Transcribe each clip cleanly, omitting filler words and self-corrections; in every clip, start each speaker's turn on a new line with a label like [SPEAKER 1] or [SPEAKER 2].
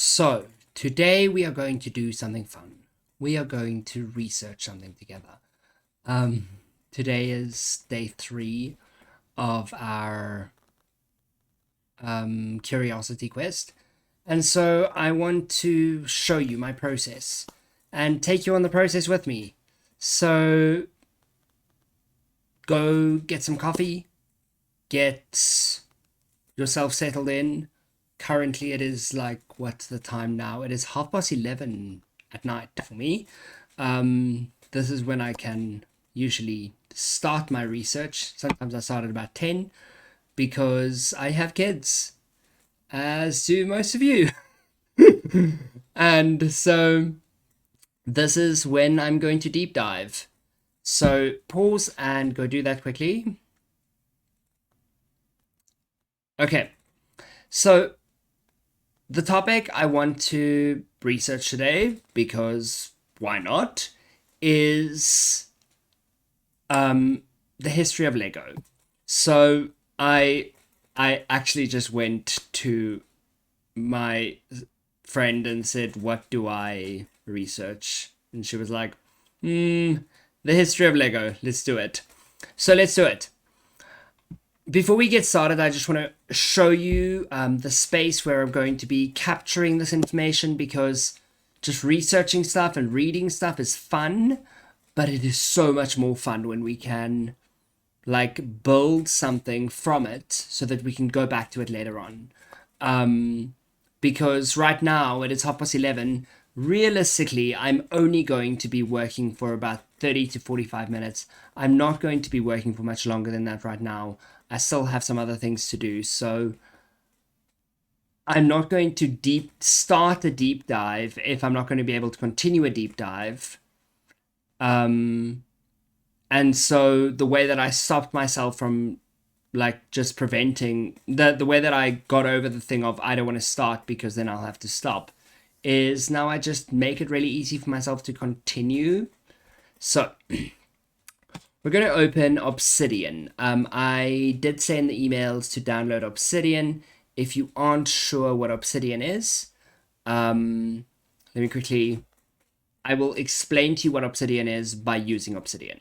[SPEAKER 1] So, today we are going to do something fun. We are going to research something together. Um, Today is day 3 of our curiosity quest. And so I want to show you my process and take you on the process with me. So, go get some coffee, get yourself settled in. Currently, it is like, what's the time now? It is 11:30 at night for me. This is when I can usually start my research. Sometimes I start at about 10 because I have kids, as do most of you. And so this is when I'm going to deep dive. So pause and go do that quickly. Okay, so the topic I want to research today, because why not, is the history of Lego. So I actually just went to my friend and said, "What do I research?" And she was like, "The history of Lego. Let's do it." So let's do it. Before we get started, I just want to show you the space where I'm going to be capturing this information, because just researching stuff and reading stuff is fun, but it is so much more fun when we can like build something from it so that we can go back to it later on. Because right now it is 11:30. Realistically, I'm only going to be working for about 30 to 45 minutes. I'm not going to be working for much longer than that right now. I still have some other things to do, so I'm not going to start a deep dive if I'm not going to be able to continue a deep dive. And so the way that I stopped myself from like just preventing the way that I got over the thing of I don't want to start because then I'll have to stop is now I just make it really easy for myself to continue. So we're going to open Obsidian. I did say in the emails to download Obsidian. If you aren't sure what Obsidian is, let me quickly, I will explain to you what Obsidian is by using Obsidian.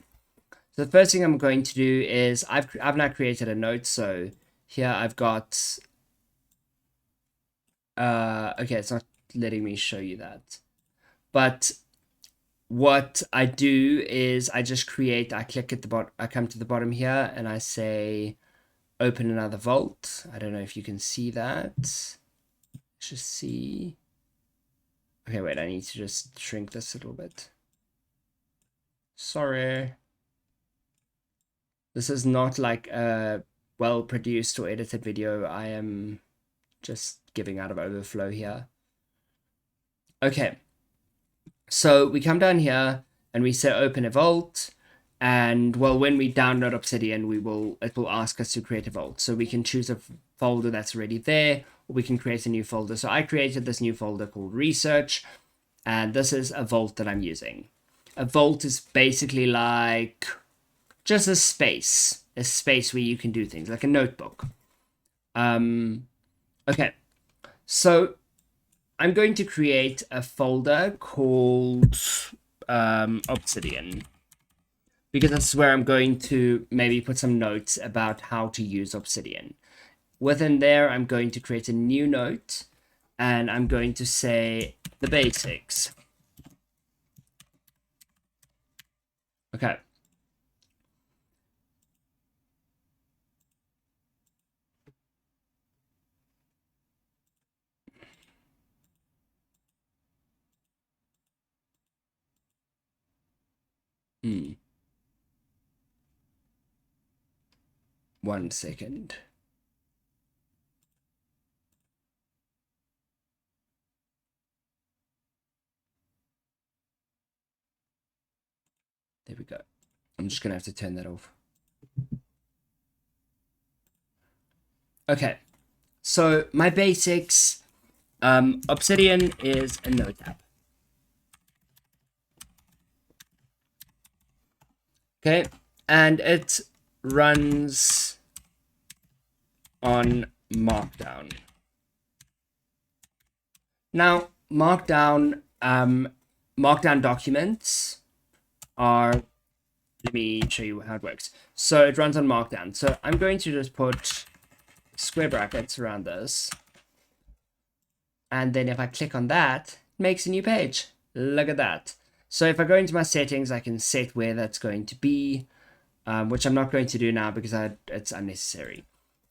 [SPEAKER 1] So the first thing I'm going to do is I've now created a note. So here I've got, okay, it's not letting me show you that. But what I do is I just create, I click at the bottom, I come to the bottom here and I say, open another vault. I don't know if you can see that. Let's just see. Okay, wait, I need to just shrink this a little bit. Sorry. This is not like a well-produced or edited video. I am just giving out of overflow here. Okay. So we come down here and we say open a vault. And well, when we download Obsidian, it will ask us to create a vault. So we can choose a folder that's already there, or we can create a new folder. So I created this new folder called research, and this is a vault that I'm using. A vault is basically like just a space where you can do things, like a notebook. Okay, so I'm going to create a folder called Obsidian, because that's where I'm going to maybe put some notes about how to use Obsidian. Within there, I'm going to create a new note, and I'm going to say the basics. Okay. One second. There we go. I'm just gonna have to turn that off. Okay, so my basics, Obsidian is a note app. Okay, and it runs on Markdown. Now, Markdown documents are, let me show you how it works. So it runs on Markdown. So I'm going to just put square brackets around this. And then if I click on that, it makes a new page. Look at that. So if I go into my settings, I can set where that's going to be, which I'm not going to do now because it's unnecessary.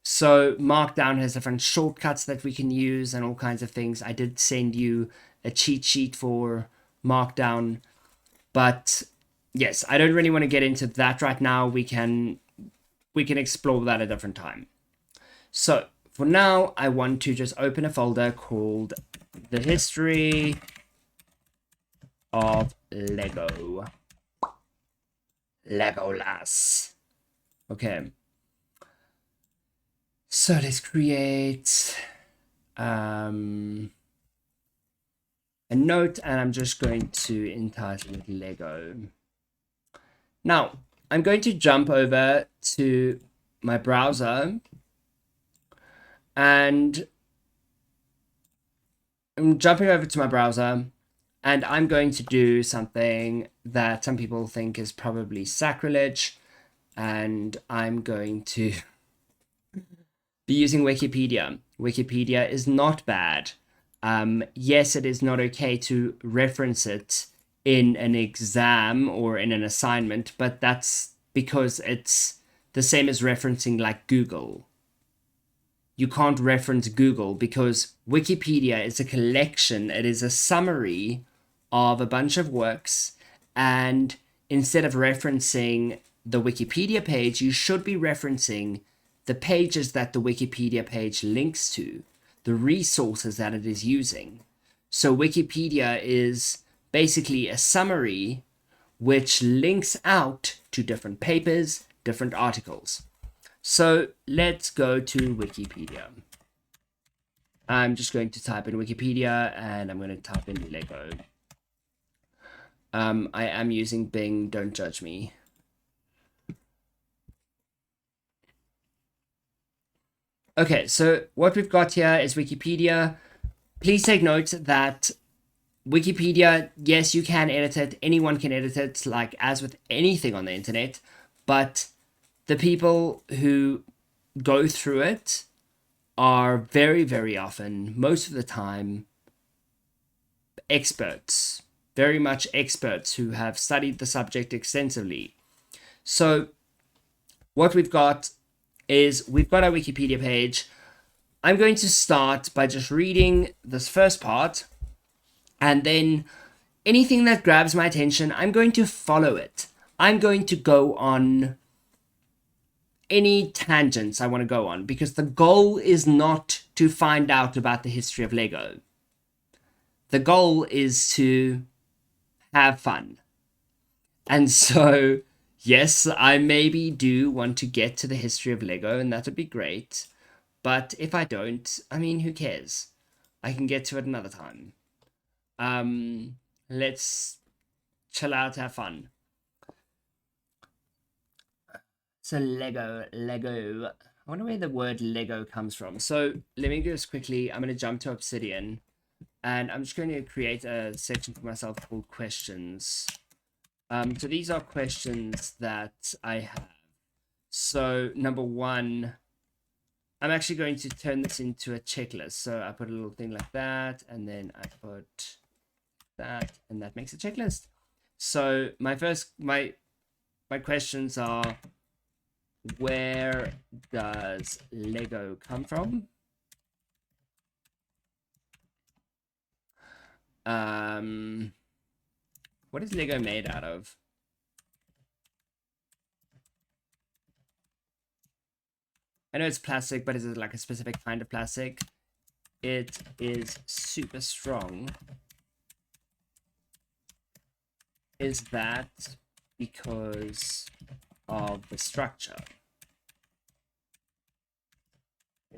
[SPEAKER 1] So Markdown has different shortcuts that we can use and all kinds of things. I did send you a cheat sheet for Markdown, but yes, I don't really want to get into that right now. We can explore that at a different time. So for now, I want to just open a folder called The History of Lego. Legolas. Okay. So let's create a note, and I'm just going to entitle it Lego. Now, I'm going to jump over to my browser, and I'm jumping over to my browser, and I'm going to do something that some people think is probably sacrilege, and I'm going to be using Wikipedia. Wikipedia is not bad. Yes, it is not okay to reference it in an exam or in an assignment, but that's because it's the same as referencing like Google. You can't reference Google because Wikipedia is a collection, it is a summary of a bunch of works, and instead of referencing the Wikipedia page, you should be referencing the pages that the Wikipedia page links to, the resources that it is using. So Wikipedia is basically a summary which links out to different papers, different articles. So let's go to Wikipedia. I'm just going to type in Wikipedia and I'm going to type in Lego. I am using Bing, don't judge me. Okay, so what we've got here is Wikipedia. Please take note that Wikipedia, yes, you can edit it. Anyone can edit it, like as with anything on the internet. But the people who go through it are very, very often, most of the time, experts. Very much experts who have studied the subject extensively. So what we've got is we've got our Wikipedia page. I'm going to start by just reading this first part, and then anything that grabs my attention, I'm going to follow it. I'm going to go on any tangents I want to go on, because the goal is not to find out about the history of Lego. The goal is to have fun. And so, yes, I maybe do want to get to the history of Lego, and that would be great. But if I don't, I mean, who cares? I can get to it another time. Let's chill out, have fun. So Lego. I wonder where the word Lego comes from. So let me just quickly, I'm going to jump to Obsidian, and I'm just going to create a section for myself called questions. So these are questions that I have. So number one, I'm actually going to turn this into a checklist. So I put a little thing like that, and then I put that, and that makes a checklist. So my questions are, where does Lego come from? What is Lego made out of? I know it's plastic, but is it like a specific kind of plastic? It is super strong. Is that because of the structure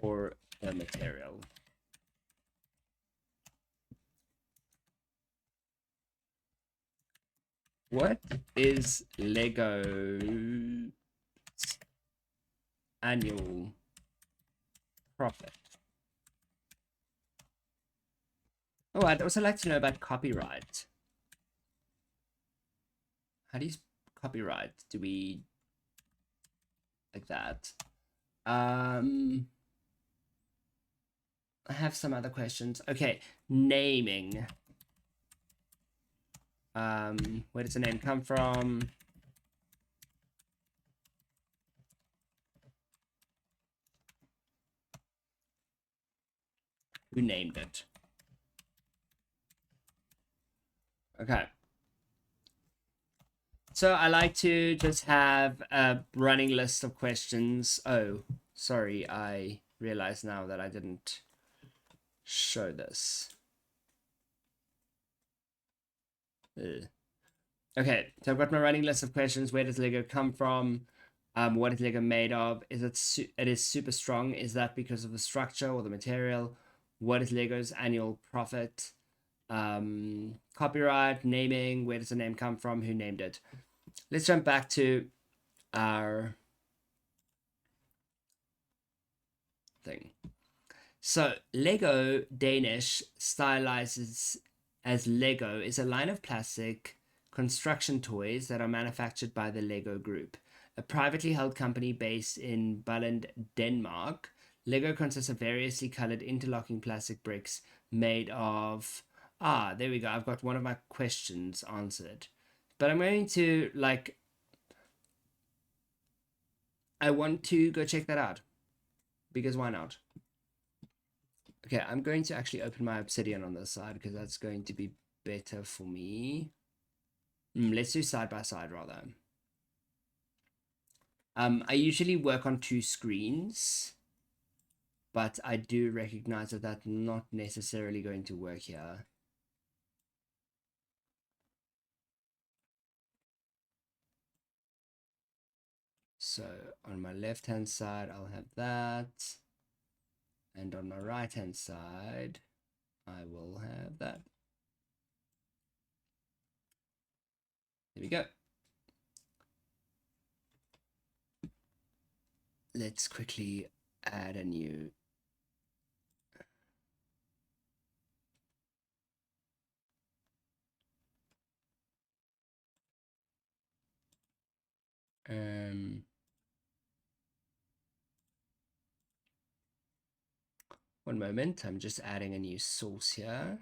[SPEAKER 1] or the material? What is Lego's annual profit? Oh, I'd also like to know about copyright. How do you copyright? Do we like that? I have some other questions. Okay, naming. Where does the name come from? Who named it? Okay. So I like to just have a running list of questions. Oh, sorry, I realize now that I didn't show this. Ugh. Okay, so I've got my running list of questions. Where does Lego come from? What is Lego made of? It is super strong? Is that because of the structure or the material? What is Lego's annual profit? Copyright, naming. Where does the name come from? Who named it? Let's jump back to our thing. So Lego Danish, stylizes as Lego, is a line of plastic construction toys that are manufactured by the Lego Group, a privately held company based in Billund, Denmark. Lego consists of variously colored interlocking plastic bricks made of. Ah, there we go. I've got one of my questions answered. But I'm going to, like, I want to go check that out. Because why not? Okay, I'm going to actually open my Obsidian on this side because that's going to be better for me. Let's do side by side rather. I usually work on 2 screens, but I do recognize that that's not necessarily going to work here. So on my left hand side, I'll have that. And on my right hand side, I will have that. There we go. Let's quickly add a new. One moment, I'm just adding a new source here.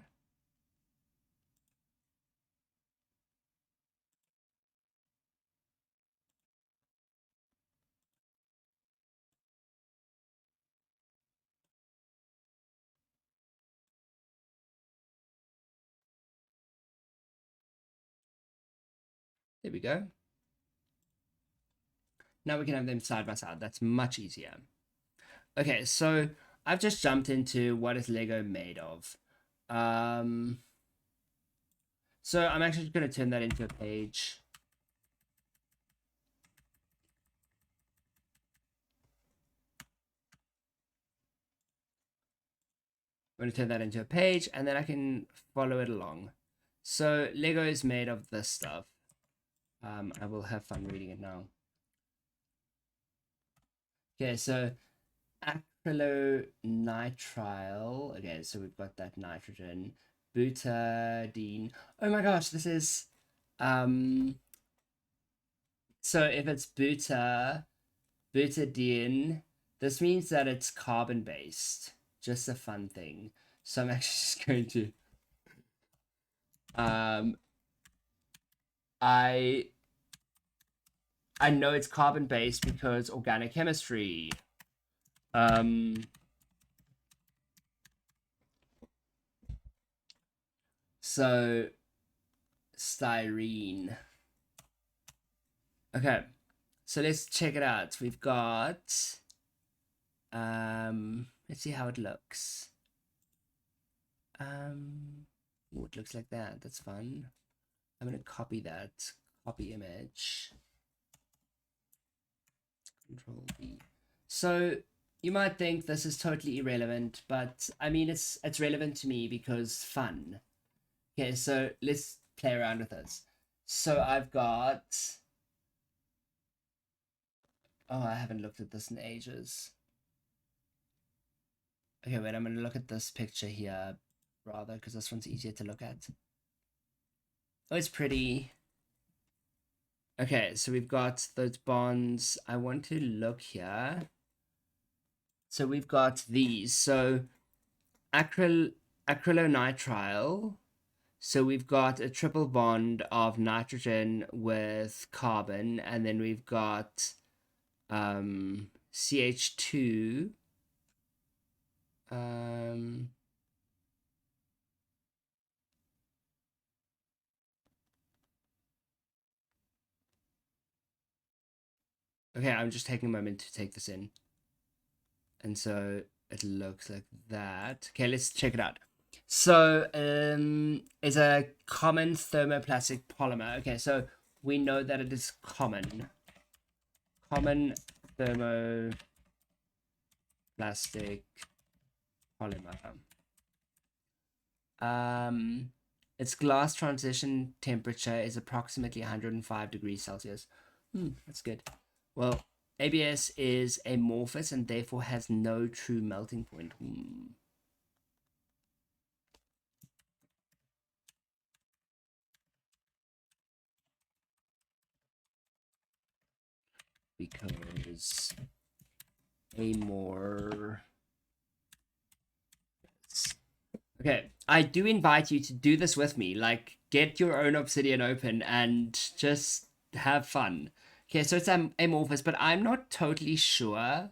[SPEAKER 1] There we go. Now we can have them side by side. That's much easier. Okay, so I've just jumped into what is Lego made of. So I'm actually going to turn that into a page. I'm going to turn that into a page and then I can follow it along. So Lego is made of this stuff. I will have fun reading it now. Okay, so acrylonitrile. Okay, so we've got that nitrogen. Butadiene. Oh my gosh, this is so if it's butadiene, this means that it's carbon based. Just a fun thing. So I'm actually just going to I know it's carbon based because organic chemistry. So styrene. Okay, so let's check it out. We've got let's see how it looks. Ooh, it looks like that. That's fun. I'm gonna copy that. Copy image. Control V. So you might think this is totally irrelevant, but I mean it's relevant to me because fun. Okay, so let's play around with this. So I've got. Oh, I haven't looked at this in ages. Okay, wait, I'm gonna look at this picture here. rather, because this one's easier to look at. Oh, it's pretty. Okay, so we've got those bonds. I want to look here. So we've got these. So acrylonitrile. So we've got a triple bond of nitrogen with carbon, and then we've got CH2. Okay, I'm just taking a moment to take this in. And so it looks like that. Okay, let's check it out. So it's a common thermoplastic polymer. Okay, so we know that it is common thermoplastic polymer. Its glass transition temperature is approximately 105 degrees Celsius. That's good. Well, ABS is amorphous and therefore has no true melting point. Because amorphous. Okay, I do invite you to do this with me. Like, get your own Obsidian open and just have fun. Okay, so it's amorphous, but I'm not totally sure.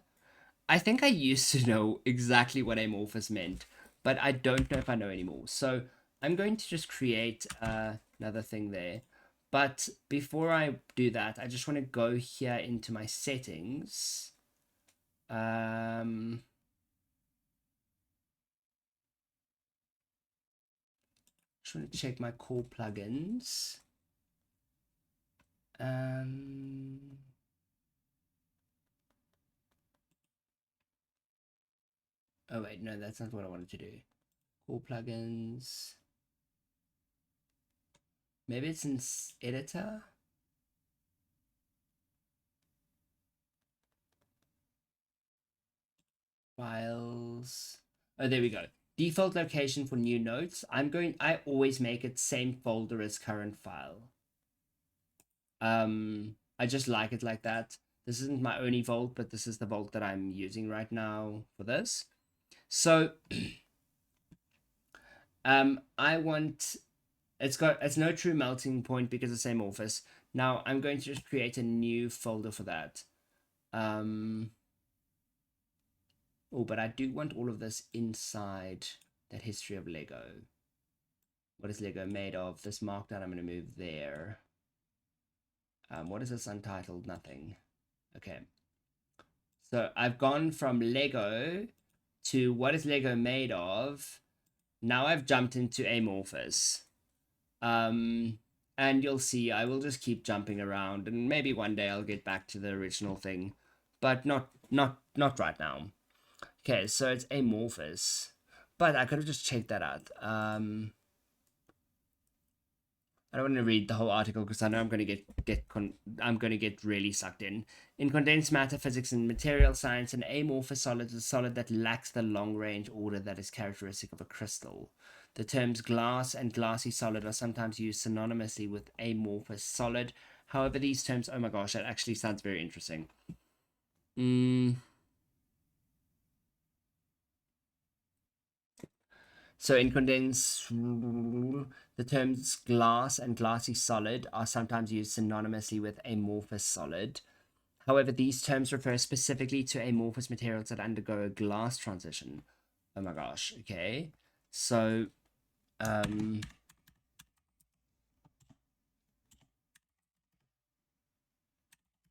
[SPEAKER 1] I think I used to know exactly what amorphous meant, but I don't know if I know anymore. So I'm going to just create another thing there. But before I do that, I just want to go here into my settings. Just want to check my core plugins. Oh wait, no, that's not what I wanted to do. Core plugins. Maybe it's in editor. Files. Oh, there we go. Default location for new notes. I always make it same folder as current file. I just like it like that. This isn't my only vault, but this is the vault that I'm using right now for this. So I want it's no true melting point because it's amorphous. Now I'm going to just create a new folder for that. Oh, but I do want all of this inside that history of Lego. What is Lego made of? This markdown I'm going to move there. What is this untitled? Nothing. Okay. So I've gone from Lego to what is Lego made of. Now I've jumped into amorphous. And you'll see I will just keep jumping around, and maybe one day I'll get back to the original thing, but not right now. Okay, so it's amorphous, but I could have just checked that out. I don't want to read the whole article because I know I'm going to get really sucked in. In condensed matter physics and material science, an amorphous solid is a solid that lacks the long-range order that is characteristic of a crystal. The terms glass and glassy solid are sometimes used synonymously with amorphous solid. However, these terms, oh my gosh, that actually sounds very interesting. So in condensed, the terms glass and glassy solid are sometimes used synonymously with amorphous solid. However, these terms refer specifically to amorphous materials that undergo a glass transition. Oh my gosh, okay. So,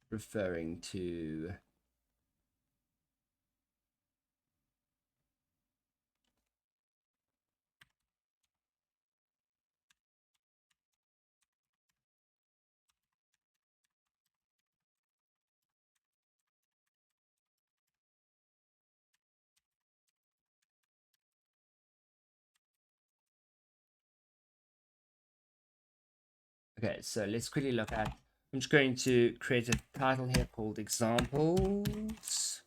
[SPEAKER 1] referring to okay, so let's quickly look at, I'm just going to create a title here called examples.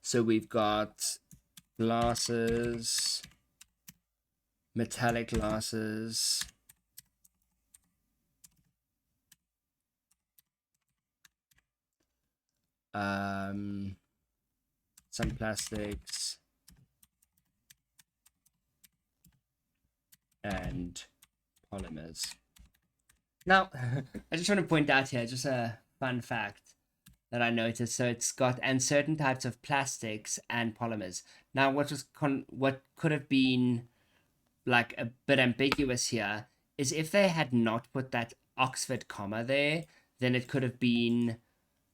[SPEAKER 1] So we've got glasses, metallic glasses, some plastics, and polymers. Now, I just want to point out here, just a fun fact that I noticed. So it's got and certain types of plastics and polymers. Now, what could have been like a bit ambiguous here is if they had not put that Oxford comma there, then it could have been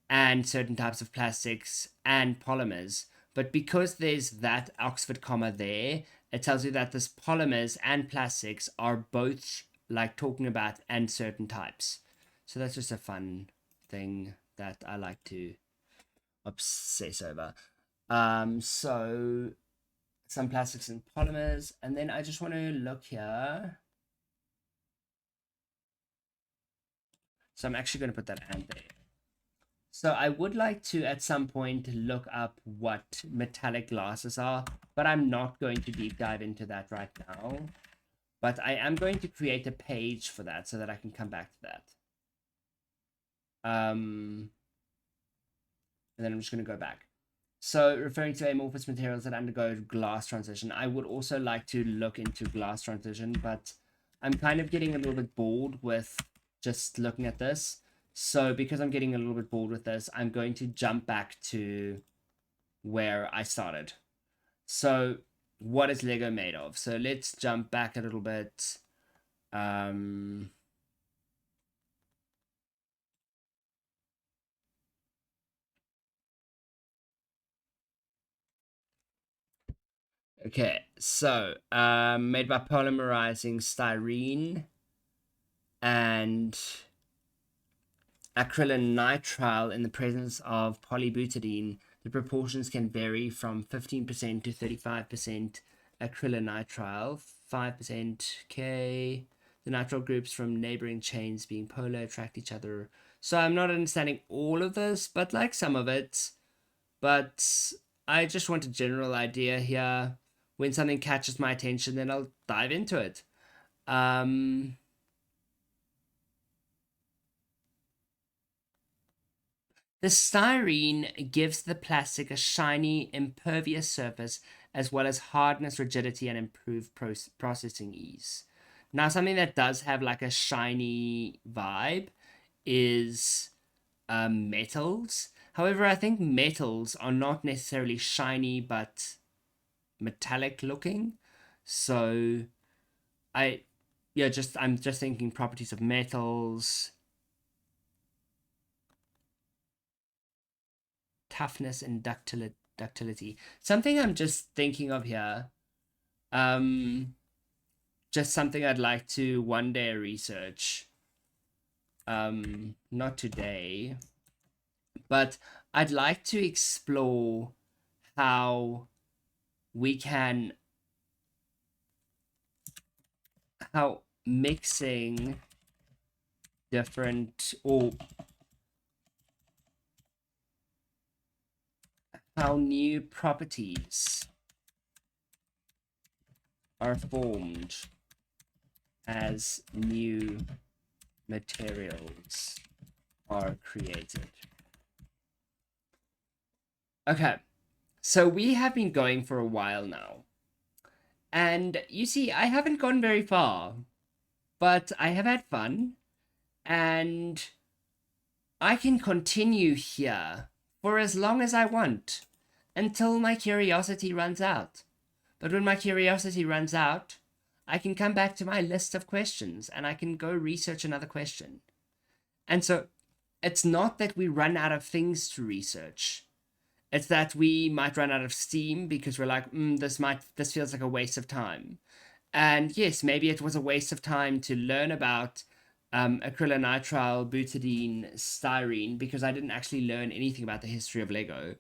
[SPEAKER 1] and certain types of plastics and polymers. But because there's that Oxford comma there, it tells you that this polymers and plastics are both like talking about and certain types. So that's just a fun thing that I like to obsess over. So some plastics and polymers, and then I just want to look here. So I'm actually going to put that and there. So I would like to at some point look up what metallic glasses are, but I'm not going to deep dive into that right now. But I am going to create a page for that so that I can come back to that. And then I'm just going to go back. So referring to amorphous materials that undergo glass transition, I would also like to look into glass transition, but I'm kind of getting a little bit bored with just looking at this. So because I'm getting a little bit bored with this, I'm going to jump back to where I started. So what is Lego made of? So let's jump back a little bit. Okay, so made by polymerizing styrene and acrylonitrile in the presence of polybutadiene. The proportions can vary from 15% to 35% acrylonitrile, 5% K. The nitrile groups from neighboring chains being polar attract each other. So I'm not understanding all of this, but like some of it. But I just want a general idea here. When something catches my attention, then I'll dive into it. The styrene gives the plastic a shiny, impervious surface, as well as hardness, rigidity, and improved processing ease. Now, something that does have like a shiny vibe is metals. However, I think metals are not necessarily shiny, but metallic looking. So, I, yeah, I'm just thinking properties of metals. Toughness and ductility. Something I'm just thinking of here. Just something I'd like to one day research. Not today, but I'd like to explore how we can how mixing different or how new properties are formed as new materials are created. Okay, so we have been going for a while now. And you see, I haven't gone very far, but I have had fun, and I can continue here for as long as I want until my curiosity runs out. But when my curiosity runs out, I can come back to my list of questions and I can go research another question. And so it's not that we run out of things to research. It's that we might run out of steam because we're like, this feels like a waste of time. And yes, maybe it was a waste of time to learn about acrylonitrile, butadiene, styrene because I didn't actually learn anything about the history of Lego.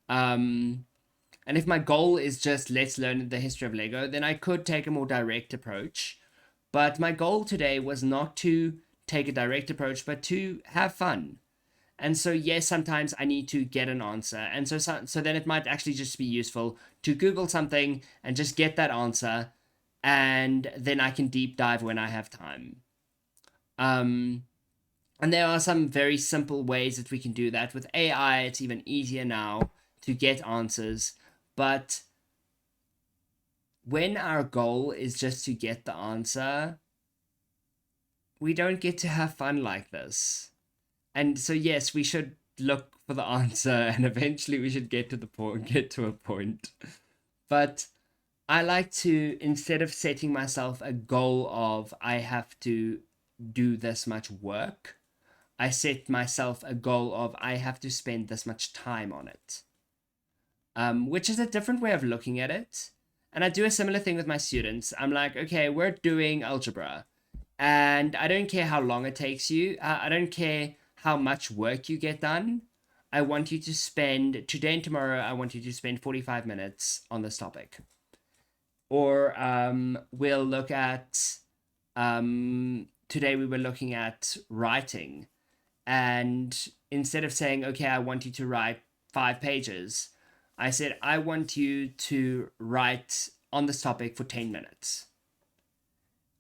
[SPEAKER 1] And if my goal is just let's learn the history of Lego, then I could take a more direct approach. But my goal today was not to take a direct approach, but to have fun. And so, yes, sometimes I need to get an answer. And so then it might actually just be useful to Google something and just get that answer. And then I can deep dive when I have time. And there are some very simple ways that we can do that. With AI, it's even easier now to get answers. But when our goal is just to get the answer, we don't get to have fun like this. And so, yes, we should look for the answer, and eventually we should get to a point. But I like to, instead of setting myself a goal of I have to do this much work, I set myself a goal of I have to spend this much time on it, which is a different way of looking at it. And I do a similar thing with my students. I'm like, okay, we're doing algebra, and I don't care how long it takes you. I don't care how much work you get done. I want you to spend today and tomorrow. I want you to spend 45 minutes on this topic. Or we'll look at today we were looking at writing, and instead of saying, okay, I want you to write 5 pages, I said, I want you to write on this topic for 10 minutes.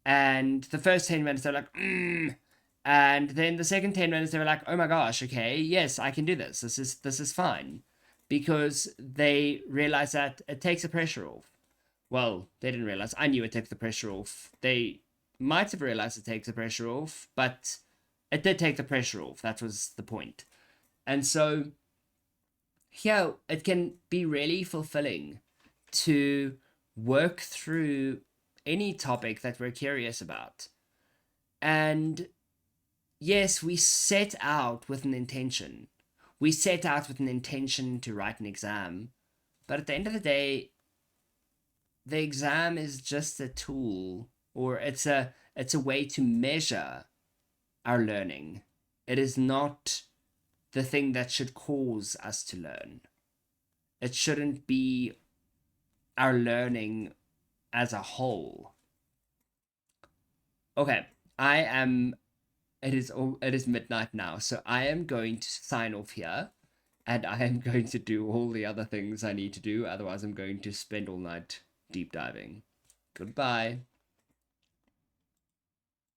[SPEAKER 1] And the first 10 minutes, they're like, And then the second 10 minutes, they were like, oh my gosh, okay, yes, I can do this. This is fine. Because they realized that it takes the pressure off. Well, they didn't realize. I knew it took the pressure off. They might have realized it takes the pressure off, but it did take the pressure off. That was the point. And so, yeah, it can be really fulfilling to work through any topic that we're curious about. And yes, we set out with an intention. We set out with an intention to write an exam. But at the end of the day, the exam is just a tool, or it's a way to measure our learning. It is not the thing that should cause us to learn. It shouldn't be our learning as a whole. Okay, I am it is midnight now, so I am going to sign off here, and I am going to do all the other things I need to do, otherwise I'm going to spend all night deep diving. Goodbye.